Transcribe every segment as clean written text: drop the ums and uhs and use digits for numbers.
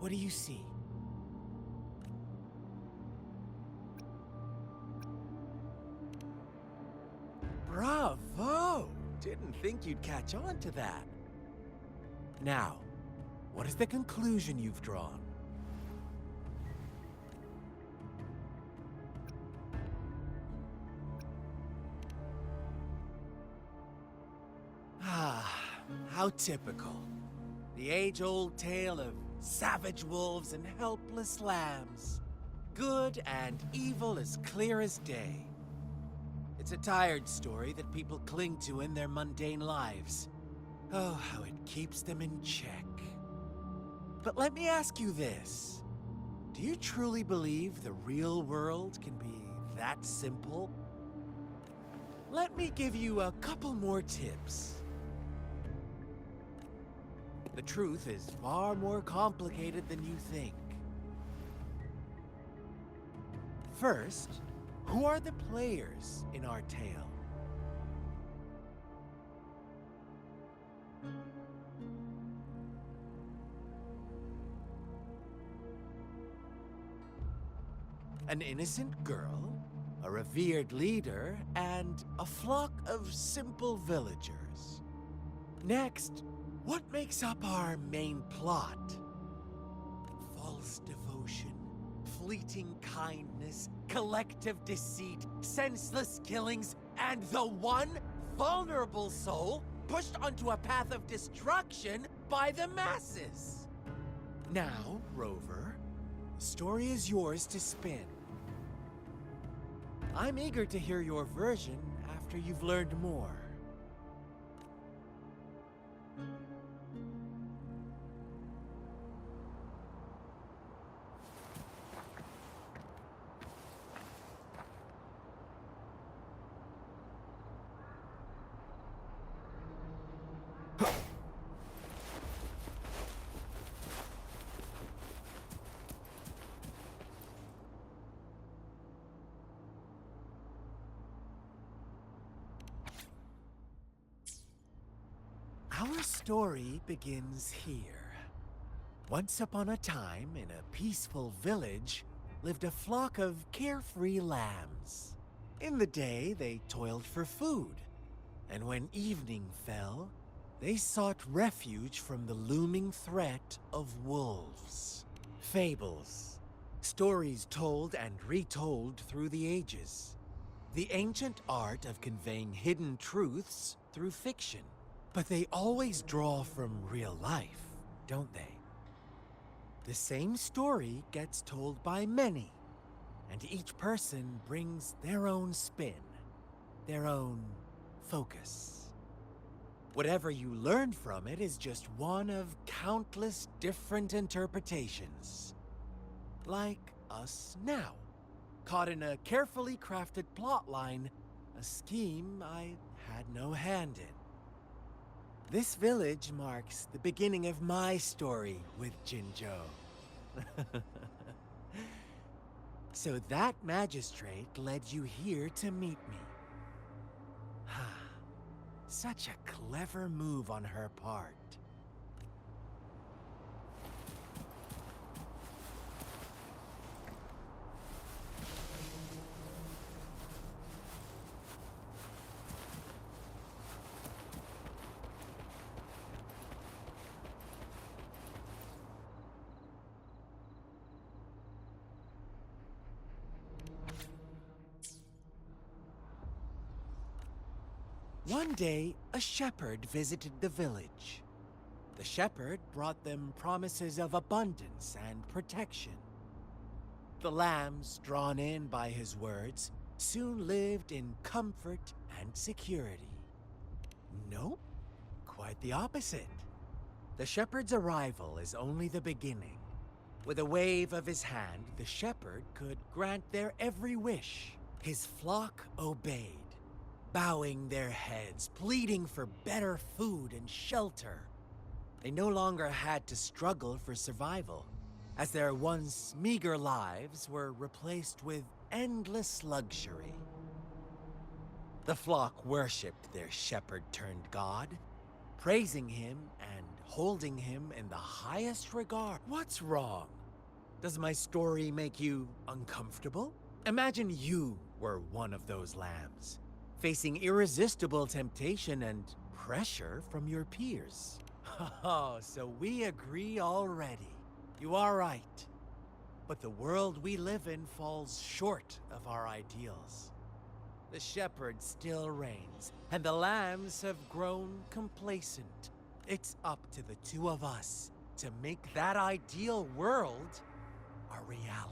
What do you see? Bravo! Didn't think you'd catch on to that. Now, what is the conclusion you've drawn? Ah, how typical. The age-old tale of savage wolves and helpless lambs. Good and evil as clear as day. It's a tired story that people cling to in their mundane lives. Oh, how it keeps them in check. But let me ask you this. Do you truly believe the real world can be that simple? Let me give you a couple more tips. The truth is far more complicated than you think. First, who are the players in our tale? An innocent girl, a revered leader, and a flock of simple villagers. Next, what makes up our main plot? False devotion, fleeting kindness, collective deceit, senseless killings, and the one vulnerable soul pushed onto a path of destruction by the masses. Now, Rover, the story is yours to spin. I'm eager to hear your version after you've learned more. Our story begins here. Once upon a time, in a peaceful village, lived a flock of carefree lambs. In the day, they toiled for food, and when evening fell, they sought refuge from the looming threat of wolves. Fables, stories told and retold through the ages. The ancient art of conveying hidden truths through fiction. But they always draw from real life, don't they? The same story gets told by many, and each person brings their own spin, their own focus. Whatever you learn from it is just one of countless different interpretations. Like us now, caught in a carefully crafted plotline, a scheme I had no hand in. This village marks the beginning of my story with Jinzhou. So that magistrate led you here to meet me. Such a clever move on her part. One day, a shepherd visited the village. The shepherd brought them promises of abundance and protection. The lambs, drawn in by his words, soon lived in comfort and security. Nope, quite the opposite. The shepherd's arrival is only the beginning. With a wave of his hand, the shepherd could grant their every wish. His flock obeyed, bowing their heads, pleading for better food and shelter. They no longer had to struggle for survival, as their once meager lives were replaced with endless luxury. The flock worshipped their shepherd-turned-god, praising him and holding him in the highest regard. What's wrong? Does my story make you uncomfortable? Imagine you were one of those lambs, facing irresistible temptation and pressure from your peers. Oh, so we agree already. You are right. But the world we live in falls short of our ideals. The shepherd still reigns, and the lambs have grown complacent. It's up to the two of us to make that ideal world a reality.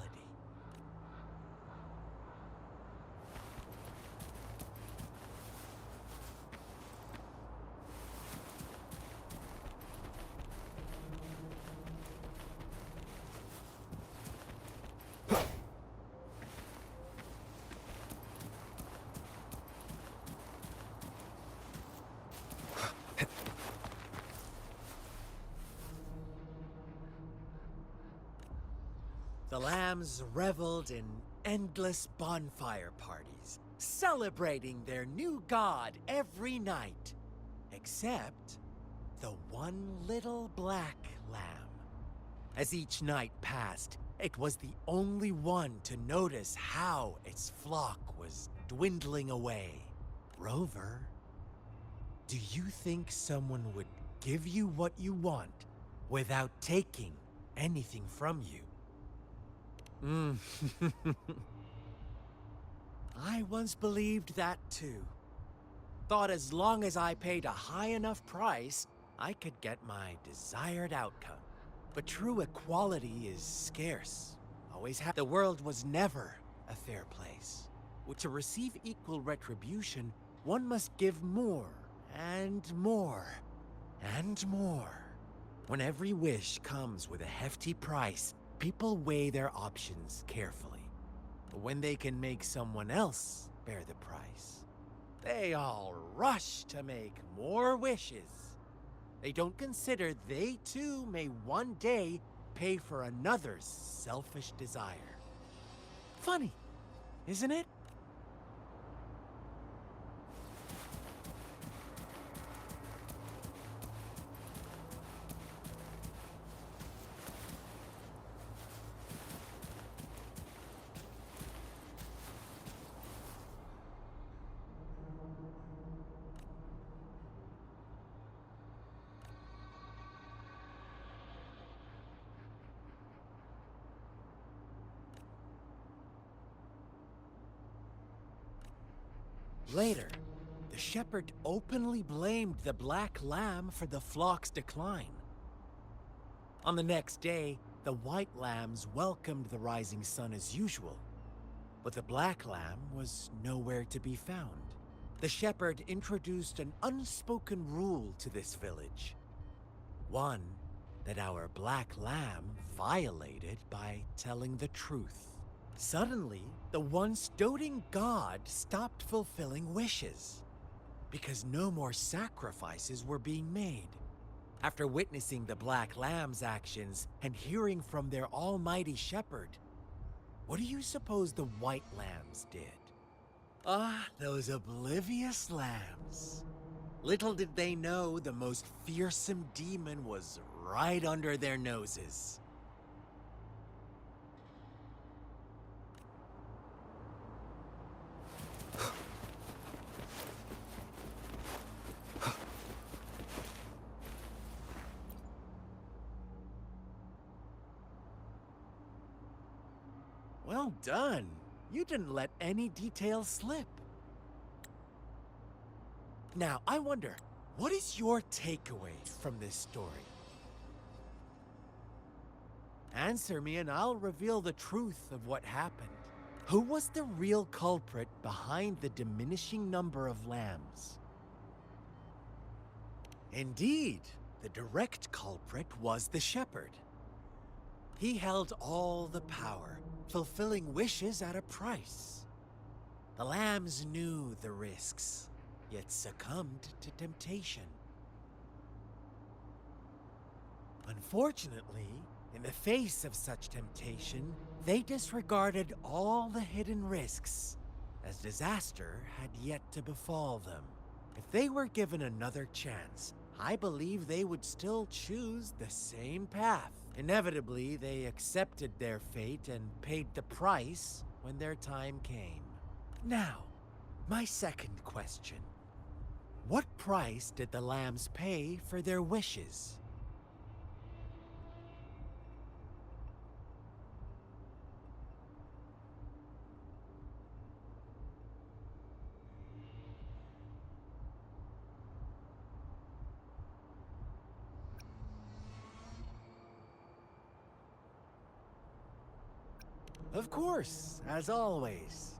The lambs reveled in endless bonfire parties, celebrating their new god every night, except the one little black lamb. As each night passed, it was the only one to notice how its flock was dwindling away. Rover, do you think someone would give you what you want without taking anything from you? I once believed that too. Thought as long as I paid a high enough price, I could get my desired outcome. But true equality is scarce. The world was never a fair place. To receive equal retribution, one must give more, and more, and more. When every wish comes with a hefty price, people weigh their options carefully. But when they can make someone else bear the price, they all rush to make more wishes. They don't consider they too may one day pay for another's selfish desire. Funny, isn't it? Later, the shepherd openly blamed the black lamb for the flock's decline. On the next day, the white lambs welcomed the rising sun as usual, but the black lamb was nowhere to be found. The shepherd introduced an unspoken rule to this village. One that our black lamb violated by telling the truth. Suddenly, the once doting god stopped fulfilling wishes, because no more sacrifices were being made. After witnessing the black lamb's actions and hearing from their almighty shepherd, what do you suppose the white lambs did? Ah, those oblivious lambs. Little did they know the most fearsome demon was right under their noses. Well done. You didn't let any details slip. Now, I wonder, what is your takeaway from this story? Answer me and I'll reveal the truth of what happened. Who was the real culprit behind the diminishing number of lambs? Indeed, the direct culprit was the shepherd. He held all the power, fulfilling wishes at a price. The lambs knew the risks, yet succumbed to temptation. Unfortunately, in the face of such temptation, they disregarded all the hidden risks, as disaster had yet to befall them. If they were given another chance, I believe they would still choose the same path. Inevitably, they accepted their fate and paid the price when their time came. Now, my second question. What price did the lambs pay for their wishes? Of course, as always.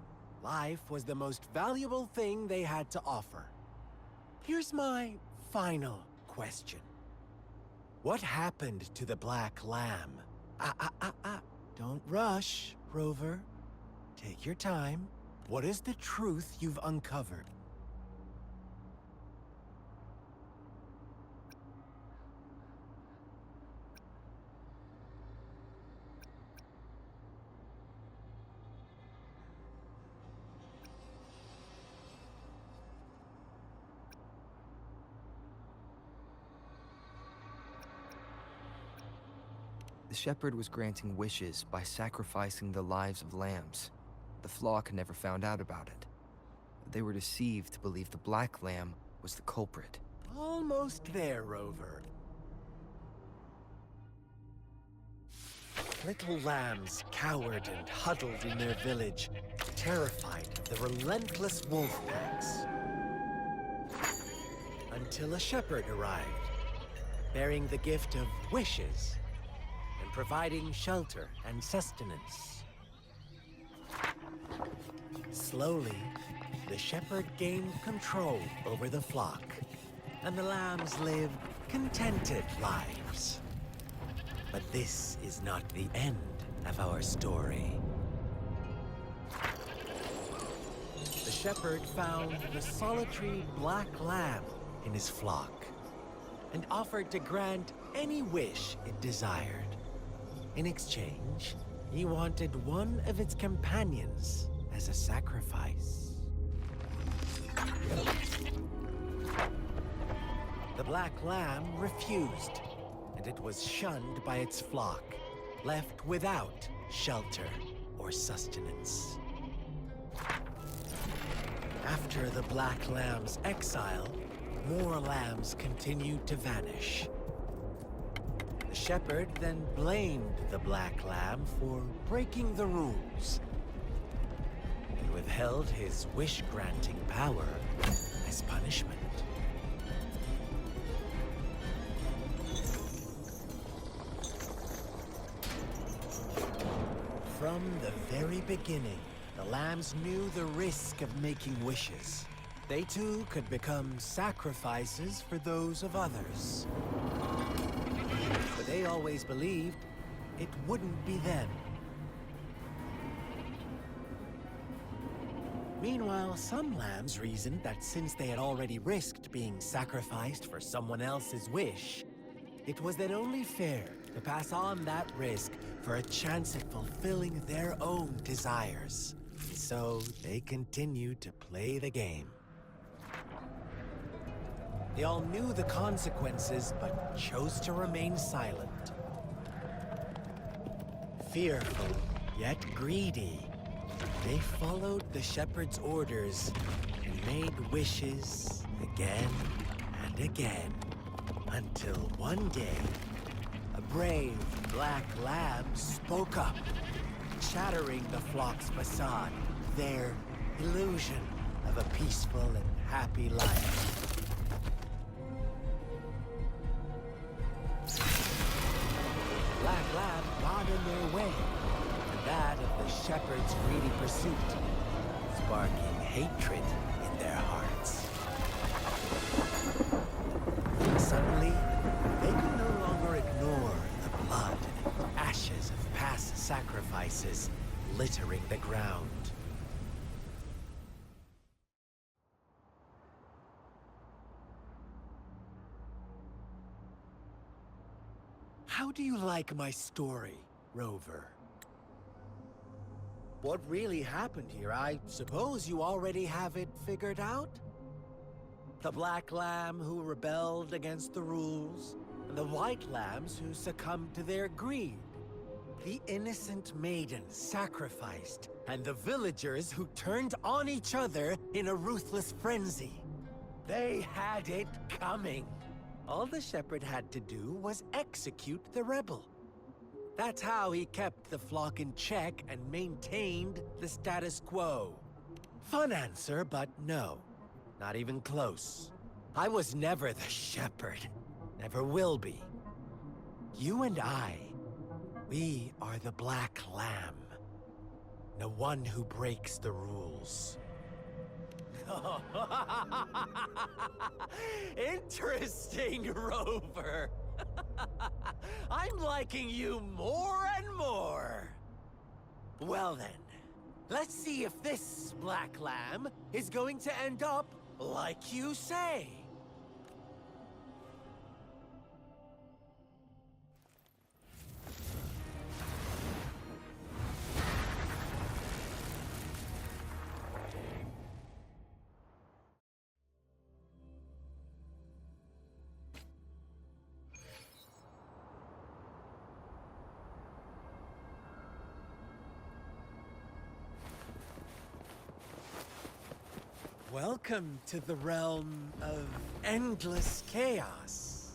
Life was the most valuable thing they had to offer. Here's my final question. What happened to the black lamb? Don't rush, Rover. Take your time. What is the truth you've uncovered? The shepherd was granting wishes by sacrificing the lives of lambs. The flock never found out about it. They were deceived to believe the black lamb was the culprit. Almost there, Rover. Little lambs cowered and huddled in their village, terrified of the relentless wolf packs. Until a shepherd arrived, bearing the gift of wishes and providing shelter and sustenance. Slowly, the shepherd gained control over the flock, and the lambs lived contented lives. But this is not the end of our story. The shepherd found the solitary black lamb in his flock and offered to grant any wish it desired. In exchange, he wanted one of its companions as a sacrifice. The black lamb refused, and it was shunned by its flock, left without shelter or sustenance. After the black lamb's exile, more lambs continued to vanish. The shepherd then blamed the black lamb for breaking the rules and withheld his wish-granting power as punishment. From the very beginning, the lambs knew the risk of making wishes. They too could become sacrifices for those of others. But they always believed it wouldn't be them. Meanwhile, some lambs reasoned that since they had already risked being sacrificed for someone else's wish, it was then only fair to pass on that risk for a chance at fulfilling their own desires. And so they continued to play the game. They all knew the consequences, but chose to remain silent. Fearful, yet greedy, they followed the shepherd's orders and made wishes again and again, until one day, a brave black lamb spoke up, shattering the flock's facade, their illusion of a peaceful and happy life. Black lamb got in their way, and that of the shepherd's greedy pursuit, sparking hatred in their hearts. Suddenly, they could no longer ignore the blood and ashes of past sacrifices littering the ground. How do you like my story, Rover? What really happened here? I suppose you already have it figured out? The black lamb who rebelled against the rules, and the white lambs who succumbed to their greed. The innocent maidens sacrificed, and the villagers who turned on each other in a ruthless frenzy. They had it coming. All the shepherd had to do was execute the rebel. That's how he kept the flock in check and maintained the status quo. Fun answer, but no. Not even close. I was never the shepherd. Never will be. You and I, we are the black lamb. The one who breaks the rules. Interesting, Rover. I'm liking you more and more. Well then, let's see if this black lamb is going to end up like you say. Welcome to the realm of endless chaos.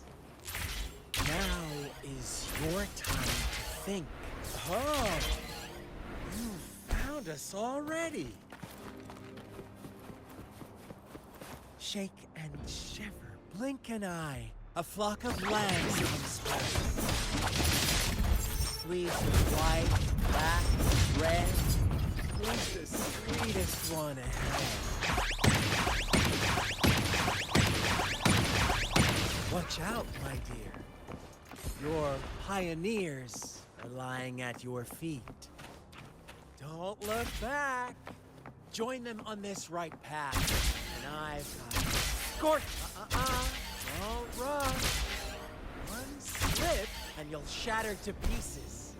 Now is your time to think. Oh, you found us already. Shake and shiver, blink an eye. A flock of lambs comes by. Fleece of white, black, red. Who's the sweetest one ahead? Watch out, my dear. Your pioneers are lying at your feet. Don't look back. Join them on this right path, and I've got escort. Don't rush. One slip, and you'll shatter to pieces.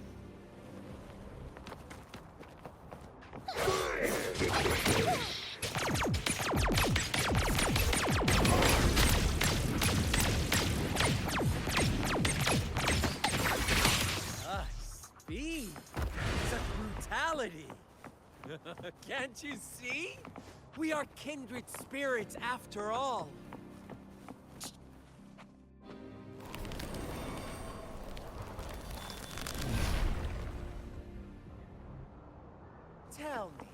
Speed. Such brutality. Can't you see? We are kindred spirits after all. Tell me,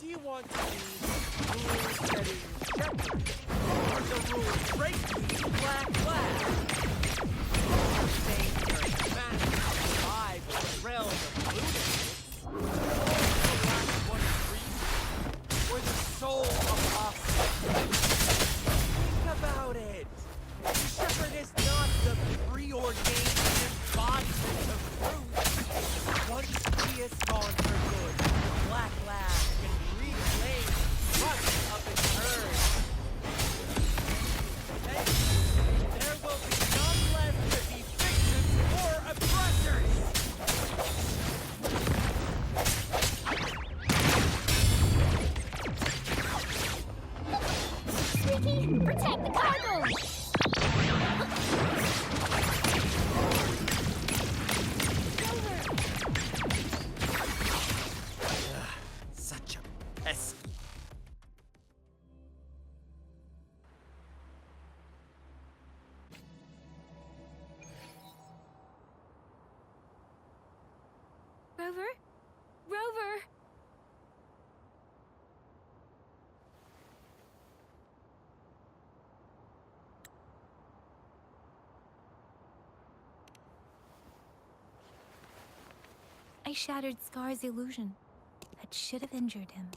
do you want to be rule-setting shepherd or the rule-breaking black flag? Staying your command alive in the realm of ludicrous, the last one free, or the soul of us? Think about it. The shepherd is not the preordained embodiment of truth. Once he is gone for good, the black lad can reclaim the trust of its herd. Then there will be none left to be victims or oppressors. Sneaky, protect the cargo! Such a pesky. Rover? Rover! I shattered Scar's illusion. That should have injured him.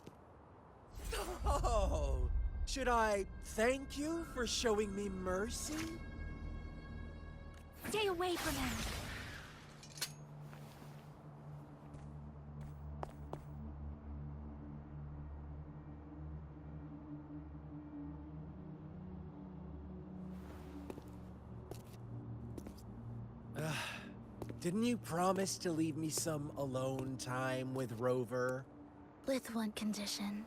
Oh, should I thank you for showing me mercy? Stay away from him! Didn't you promise to leave me some alone time with Rover? With one condition.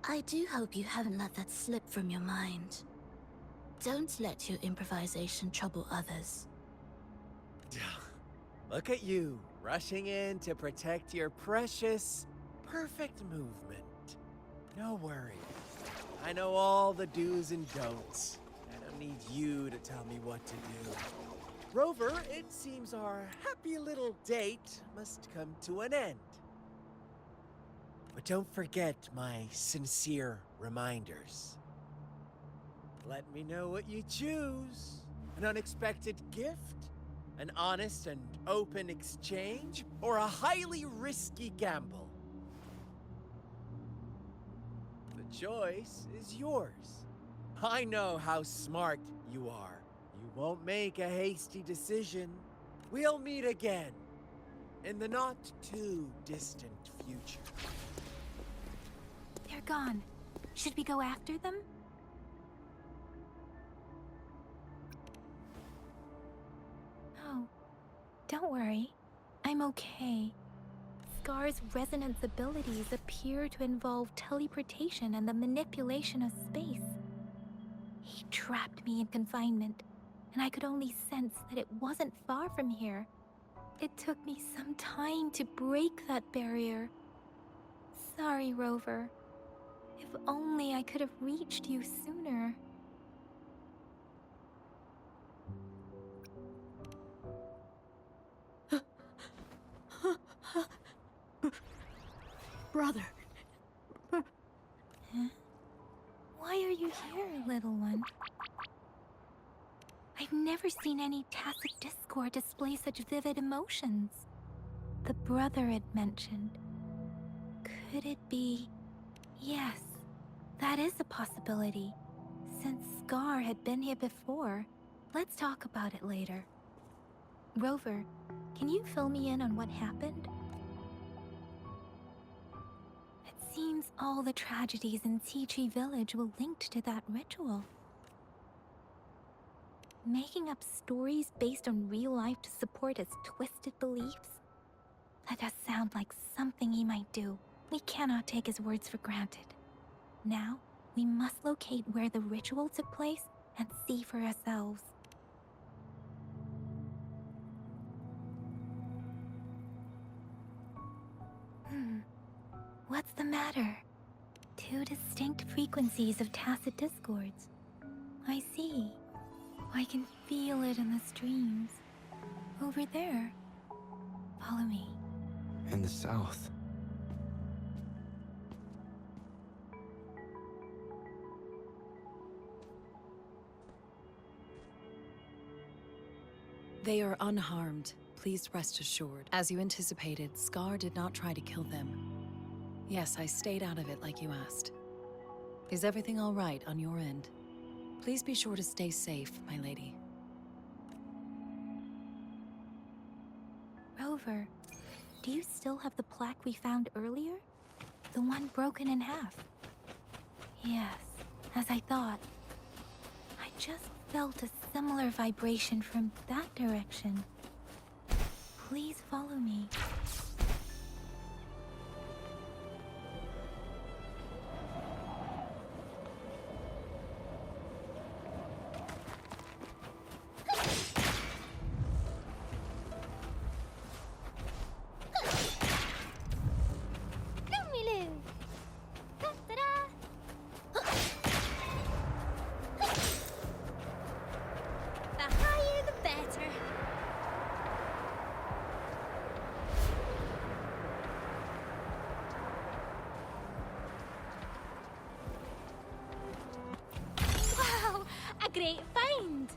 I do hope you haven't let that slip from your mind. Don't let your improvisation trouble others. Look at you, rushing in to protect your precious, perfect movement. No worries. I know all the do's and don'ts. I don't need you to tell me what to do. Rover, it seems our happy little date must come to an end. But don't forget my sincere reminders. Let me know what you choose. An unexpected gift? An honest and open exchange? Or a highly risky gamble? The choice is yours. I know how smart you are. You won't make a hasty decision. We'll meet again in the not-too-distant future. They're gone. Should we go after them? No. Don't worry. I'm okay. Scar's resonance abilities appear to involve teleportation and the manipulation of space. He trapped me in confinement, and I could only sense that it wasn't far from here. It took me some time to break that barrier. Sorry, Rover. If only I could have reached you sooner. Brother. Huh? Why are you here, little one? I've never seen any tacit discord display such vivid emotions. The brother it mentioned. Could it be... Yes, that is a possibility. Since Scar had been here before, let's talk about it later. Rover, can you fill me in on what happened? It seems all the tragedies in Tea Tree Village were linked to that ritual. Making up stories based on real life to support his twisted beliefs? That does sound like something he might do. We cannot take his words for granted. Now, we must locate where the ritual took place and see for ourselves. What's the matter? Two distinct frequencies of tacit discords. I see. I can feel it in the streams. Over there. Follow me. In the south. They are unharmed. Please rest assured. As you anticipated, Scar did not try to kill them. Yes, I stayed out of it like you asked. Is everything all right on your end? Please be sure to stay safe, my lady. Rover, do you still have the plaque we found earlier? The one broken in half? Yes, as I thought. I just felt a similar vibration from that direction. Please follow me. Great find!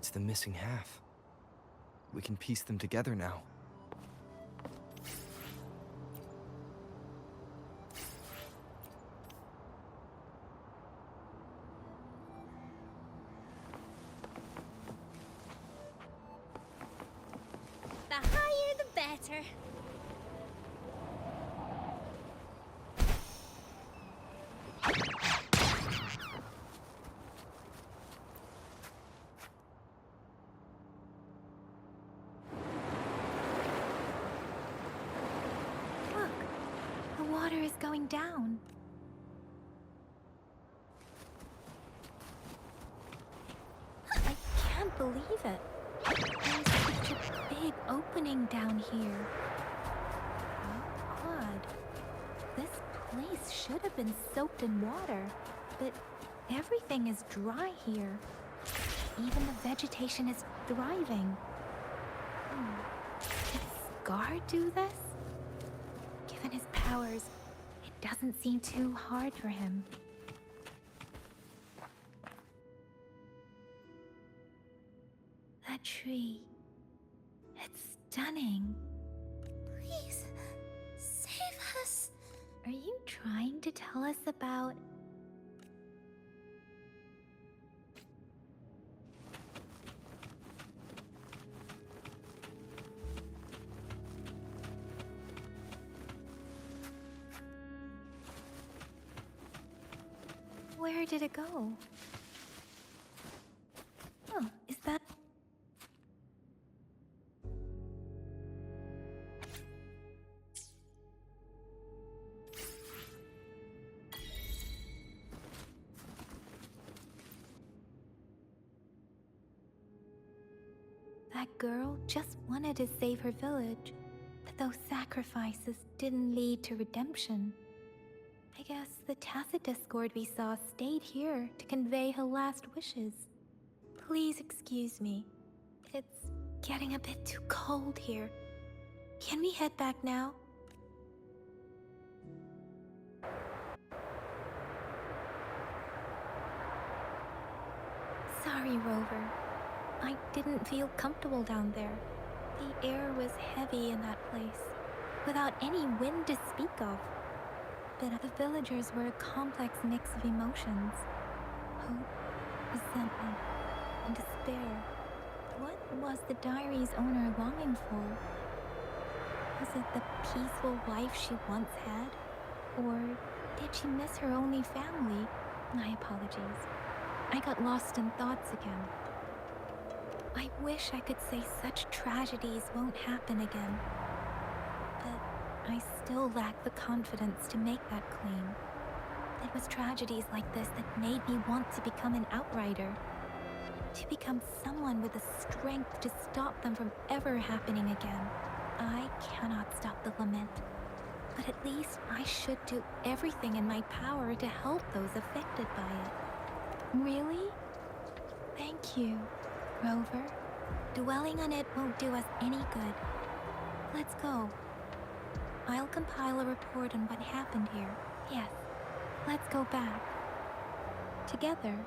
It's the missing half. We can piece them together now. The higher the better. Look, the water is going down. I can't believe it. There's such a big opening down here. How odd. This place should have been soaked in water, but everything is dry here. Even the vegetation is thriving. Did Scar do this? Given his powers, it doesn't seem too hard for him. That tree. It's stunning. Please, save us. Are you trying to tell us about... Where did it go? Oh, is that... That girl just wanted to save her village, but those sacrifices didn't lead to redemption. I guess the tacit discord we saw stayed here to convey her last wishes. Please excuse me. It's getting a bit too cold here. Can we head back now? Sorry, Rover. I didn't feel comfortable down there. The air was heavy in that place, without any wind to speak of. But the villagers were a complex mix of emotions. Hope, resentment, and despair. What was the diary's owner longing for? Was it the peaceful life she once had? Or did she miss her only family? My apologies. I got lost in thoughts again. I wish I could say such tragedies won't happen again. But I still lack the confidence to make that claim. It was tragedies like this that made me want to become an outrider. To become someone with the strength to stop them from ever happening again. I cannot stop the lament. But at least I should do everything in my power to help those affected by it. Really? Thank you, Rover. Dwelling on it won't do us any good. Let's go. I'll compile a report on what happened here. Yes, let's go back. Together.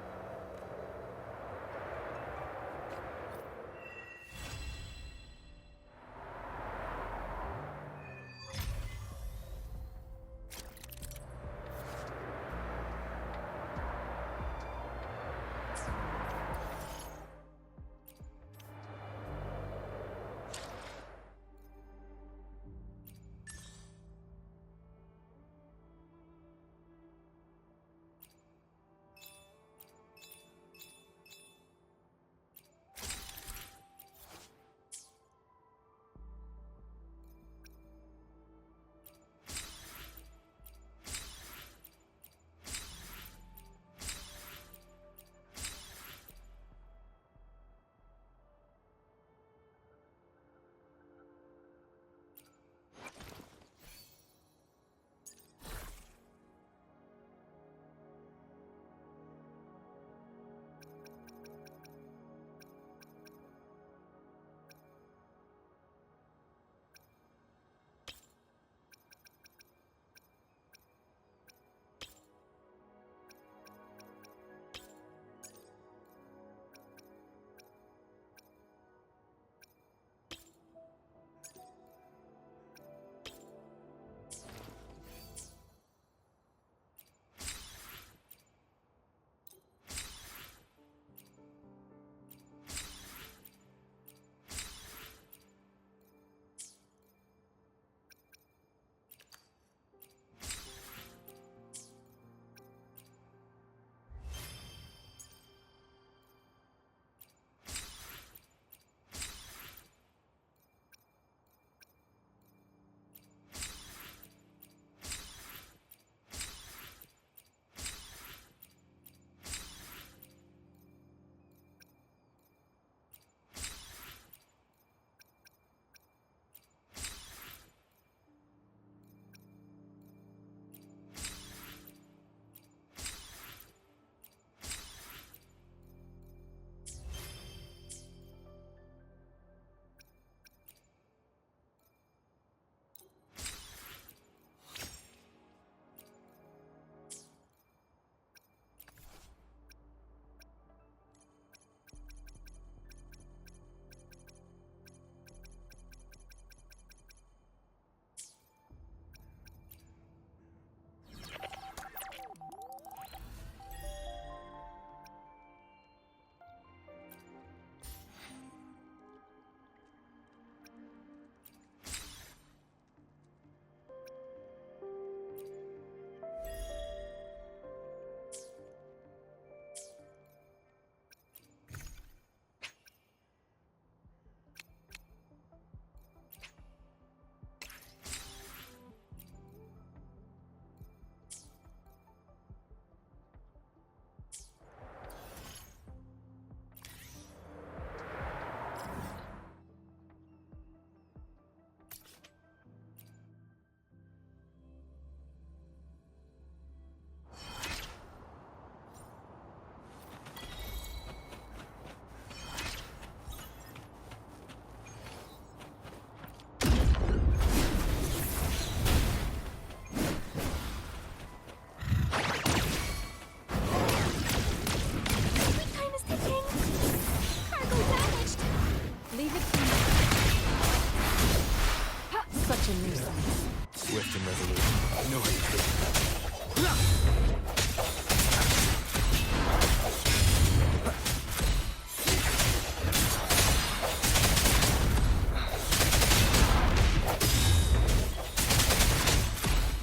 Swift and resolute. No hesitation.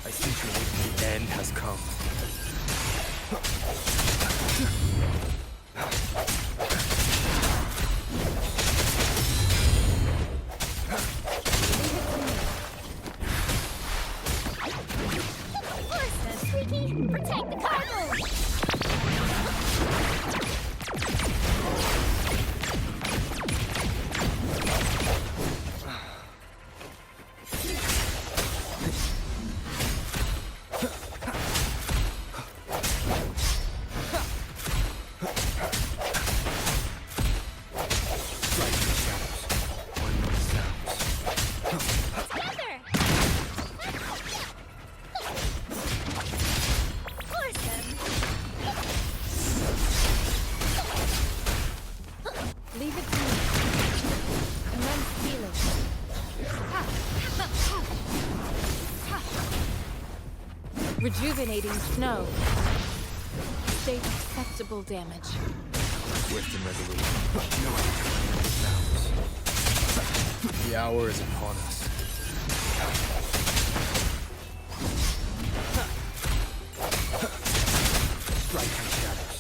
I sense your weakness. The end has come. Horses, Squeaky! Protect the cargo! Leave it to me. And then steal it. Rejuvenating snow. State acceptable damage. Swift and resolute. No sounds. The hour is upon us. Strike in shadows.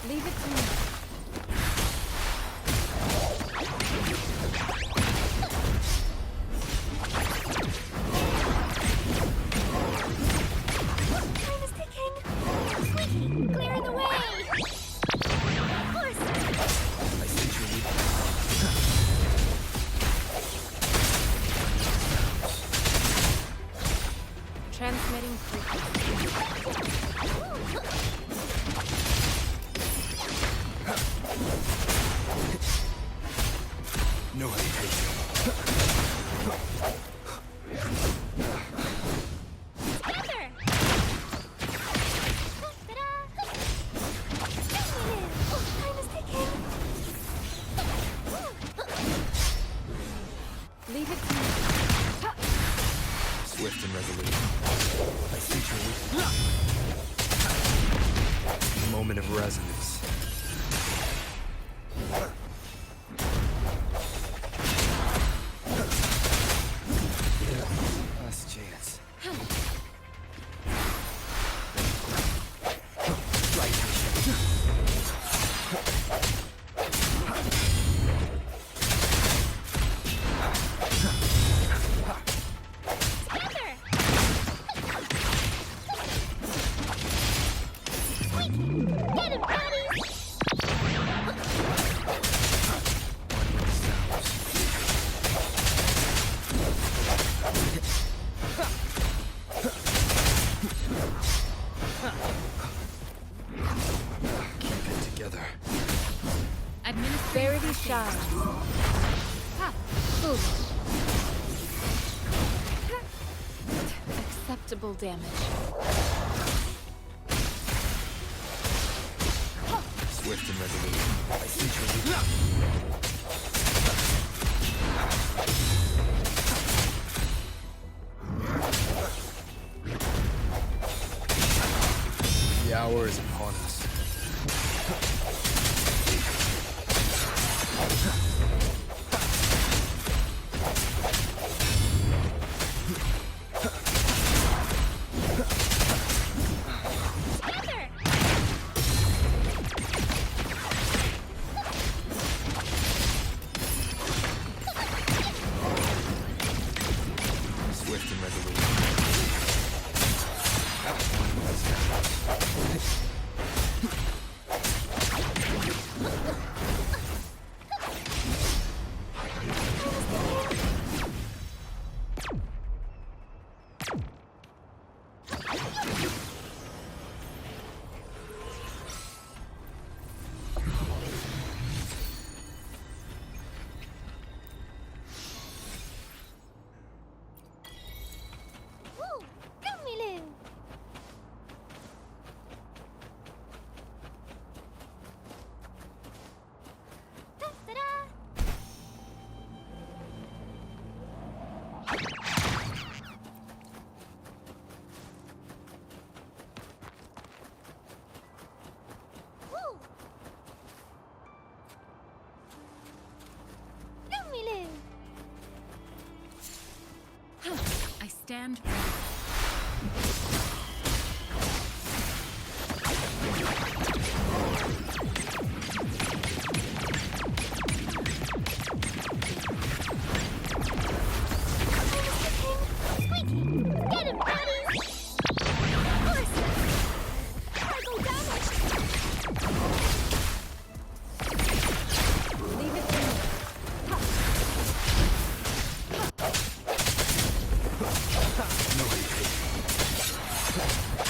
Leave it to me. Time is ticking! Squeaky, clear the way! Horses! I sense your weakness. Transmitting frequency. No hesitation. Together! Ta-da! Time is ticking! Leave it to me. Swift and resolute. I sense your weakness. Moment of resonance. Last chance. Right. Together! Squeaky! Get him, buddies! Keep it together. Verity shines. Ha! Foolish. Acceptable damage. Swift and resolute. I sense your weakness. The hour is upon us. Together! Stand. Squeaky! Get him, buddies! Awesome! Particle damage! Leave it to me.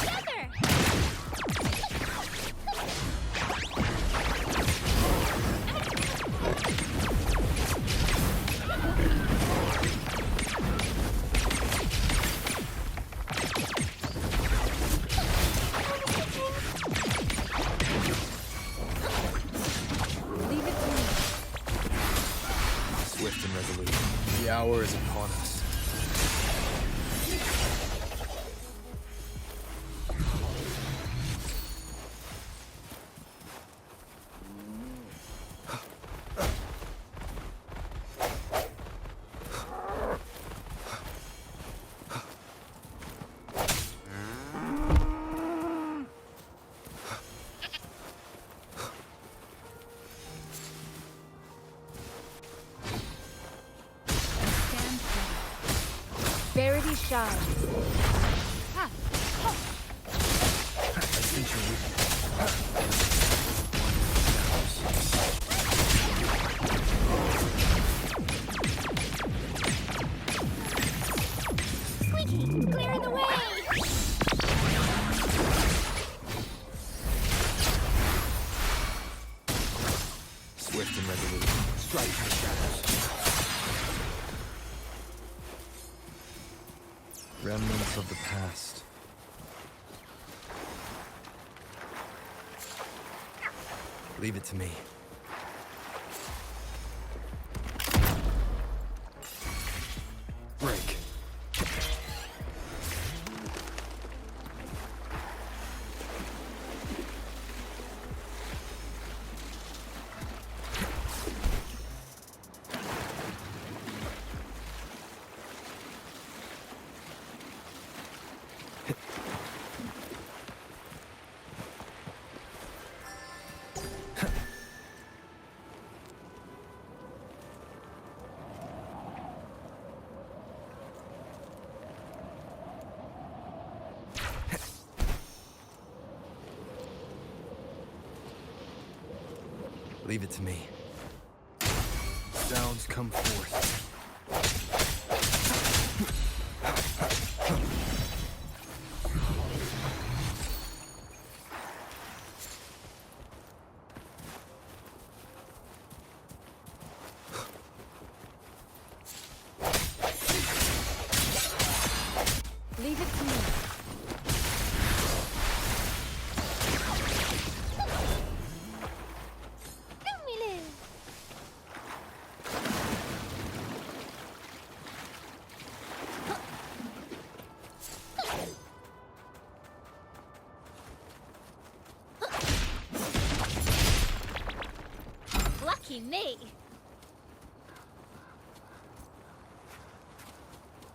Together! Leave it to me. Swift and resolute. The hour is upon us. Stand ready. Verity shines. I sense your weakness. Squeaky! Clear the way! Swift and resolute. Strike the shadows. Remnants of the past. Leave it to me. Break. Leave it to me. Sounds come forth. Leave it to me. Let me live! Lucky me!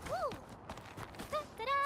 Woo! Ta-da!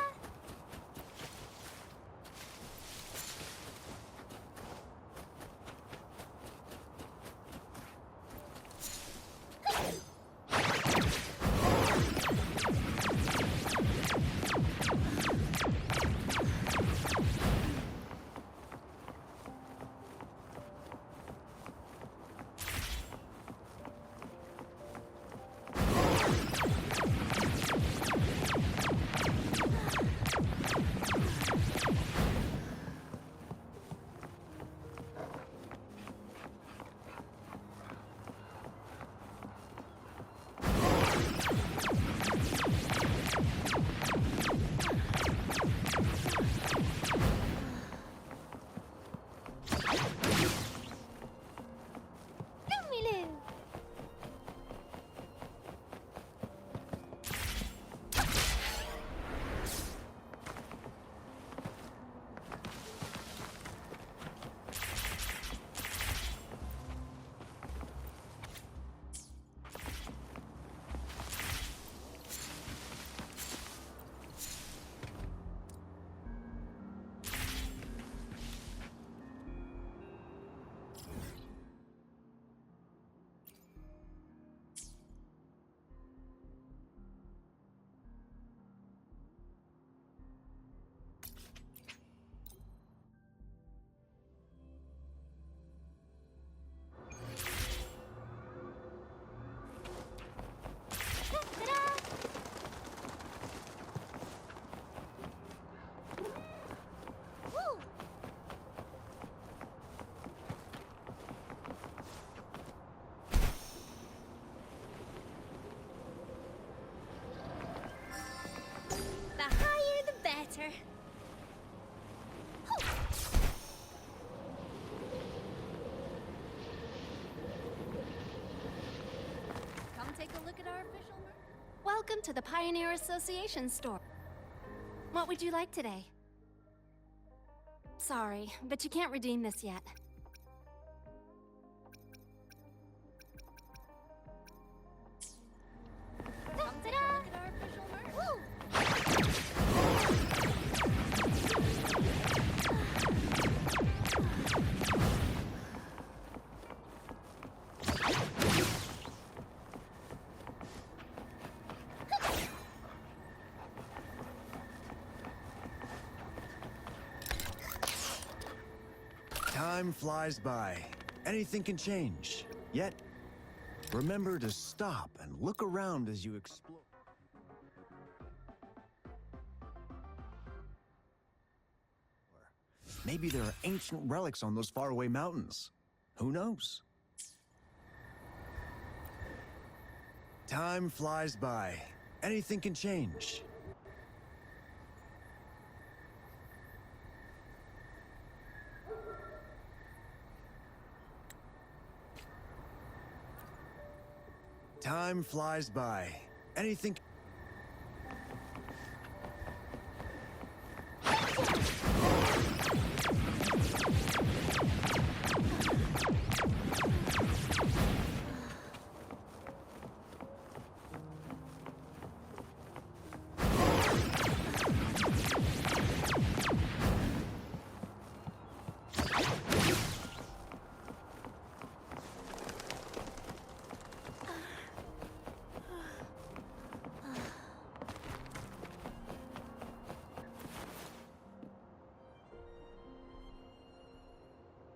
Welcome to the Pioneer Association store. What would you like today? Sorry, but you can't redeem this yet. Ta-da! Woo! Time flies by. Anything can change. Yet, remember to stop and look around as you explore. Maybe there are ancient relics on those faraway mountains. Who knows? Time flies by. Anything can change. Time flies by. Anything...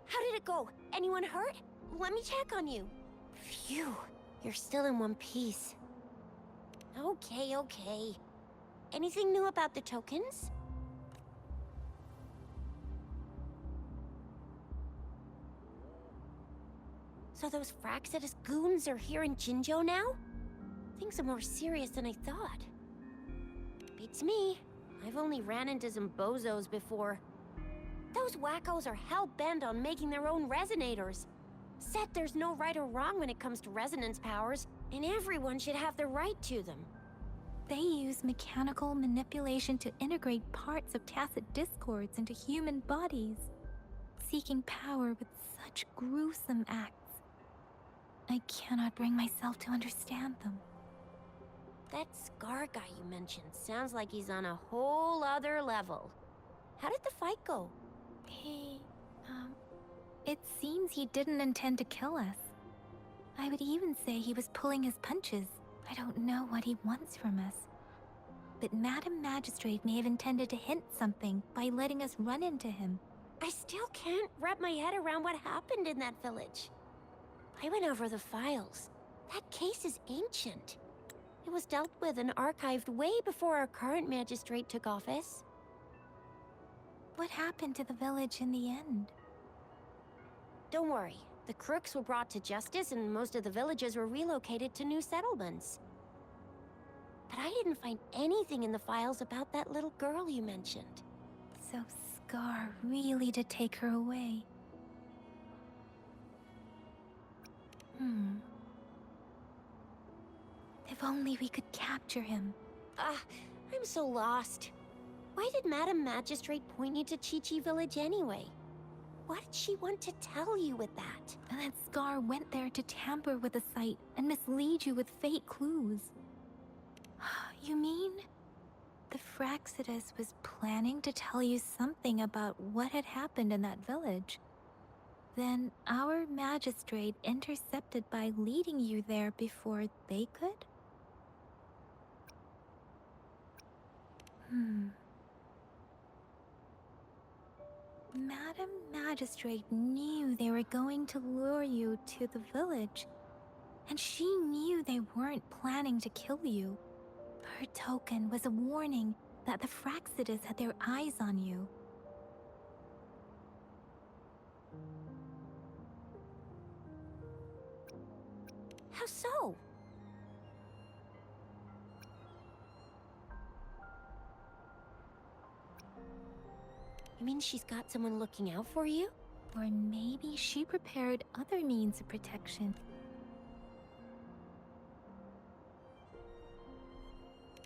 How did it go? Anyone hurt? Let me check on you. Phew, you're still in one piece. Okay. Anything new about the tokens? So those Fraxidus goons are here in Jinzhou now? Things are more serious than I thought. Beats me. I've only ran into some bozos before. Those wackos are hell-bent on making their own resonators. Said there's no right or wrong when it comes to resonance powers, and everyone should have the right to them. They use mechanical manipulation to integrate parts of tacit discords into human bodies, seeking power with such gruesome acts. I cannot bring myself to understand them. That Scar guy you mentioned sounds like he's on a whole other level. How did the fight go? It seems he didn't intend to kill us. I would even say he was pulling his punches. I don't know what he wants from us. But Madam Magistrate may have intended to hint something by letting us run into him. I still can't wrap my head around what happened in that village. I went over the files. That case is ancient. It was dealt with and archived way before our current magistrate took office. What happened to the village in the end? Don't worry. The crooks were brought to justice and most of the villagers were relocated to new settlements. But I didn't find anything in the files about that little girl you mentioned. So Scar really did take her away. If only we could capture him. I'm so lost. Why did Madam Magistrate point you to Chi-Chi Village anyway? What did she want to tell you with that? And that Scar went there to tamper with the site and mislead you with fake clues. You mean? The Fraxidus was planning to tell you something about what had happened in that village. Then our magistrate intercepted by leading you there before they could? Madam Magistrate knew they were going to lure you to the village, and she knew they weren't planning to kill you. Her token was a warning that the Fraxidus had their eyes on you. How so? You mean she's got someone looking out for you? Or maybe she prepared other means of protection.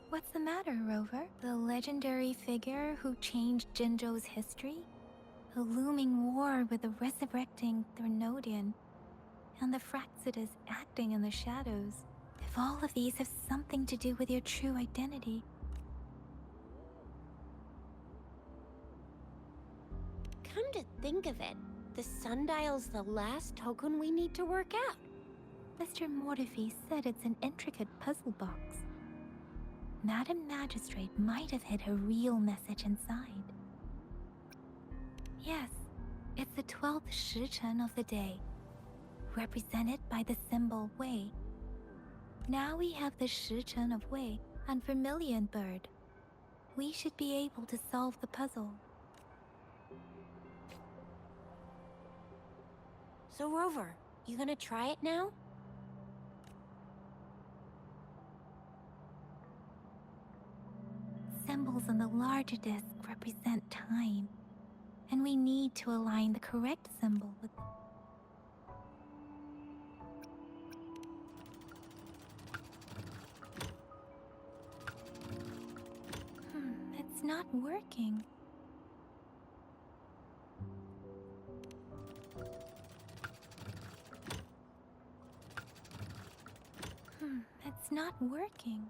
What's the matter, Rover? The legendary figure who changed Jinzhou's history? A looming war with the resurrecting Threnodian, and the Fraxidas acting in the shadows. If all of these have something to do with your true identity. Come to think of it, the sundial's the last token we need to work out. Mr. Mortefi said it's an intricate puzzle box. Madam Magistrate might have hid a real message inside. Yes, it's the 12th Shichen of the day, represented by the symbol Wei. Now we have the Shichen of Wei and Vermilion Bird. We should be able to solve the puzzle. So Rover, you gonna try it now? Symbols on the larger disc represent time, and we need to align the correct symbol with it's not working. It's not working.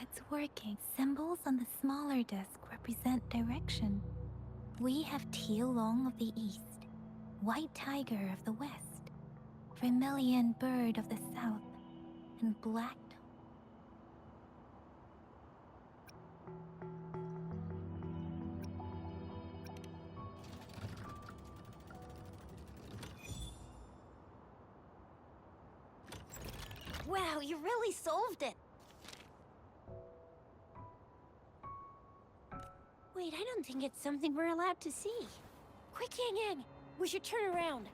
It's working. Symbols on the smaller disc represent direction. We have Tielong of the east, White Tiger of the west, Vermilion Bird of the south, and Black. Wow, you really solved it! Wait, I don't think it's something we're allowed to see. Quick, YangYang! We should turn around.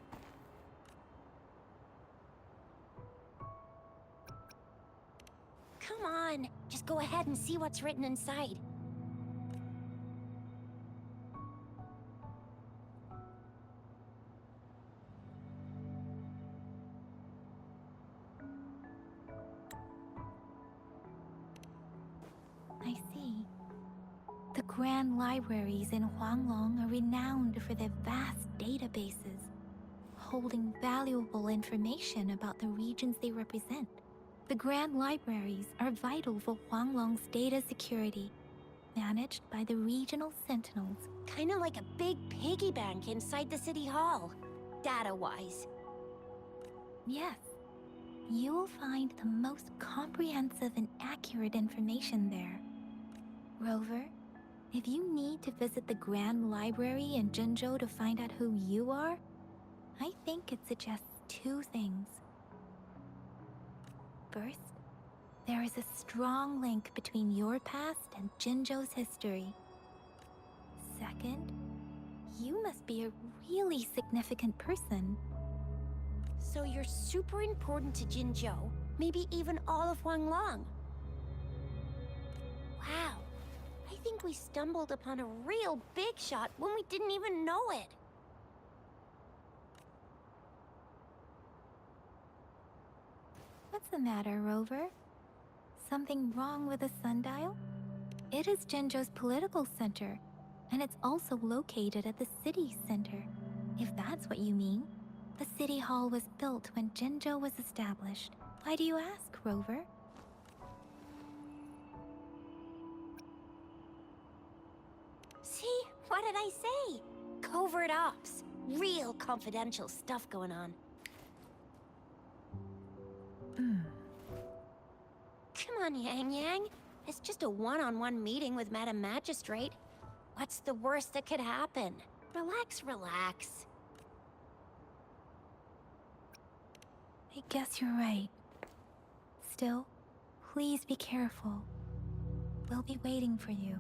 Come on, just go ahead and see what's written inside. I see. The grand libraries in Huanglong are renowned for their vast databases, holding valuable information about the regions they represent. The grand libraries are vital for Huanglong's data security, managed by the regional sentinels. Kinda like a big piggy bank inside the city hall, data-wise. Yes, you will find the most comprehensive and accurate information there. Rover, if you need to visit the Grand Library in Jinzhou to find out who you are, I think it suggests two things. First, there is a strong link between your past and Jinzhou's history. Second, you must be a really significant person. So you're super important to Jinzhou, maybe even all of Huanglong. Wow, I think we stumbled upon a real big shot when we didn't even know it. What's the matter, Rover? Something wrong with the sundial? It is Jinzhou's political center, and it's also located at the city center. If that's what you mean. The city hall was built when Jinzhou was established. Why do you ask, Rover? See? What did I say? Covert ops. Real confidential stuff going on. Come on, YangYang. It's just a one-on-one meeting with Madam Magistrate. What's the worst that could happen? Relax, relax. I guess you're right. Still, please be careful. We'll be waiting for you.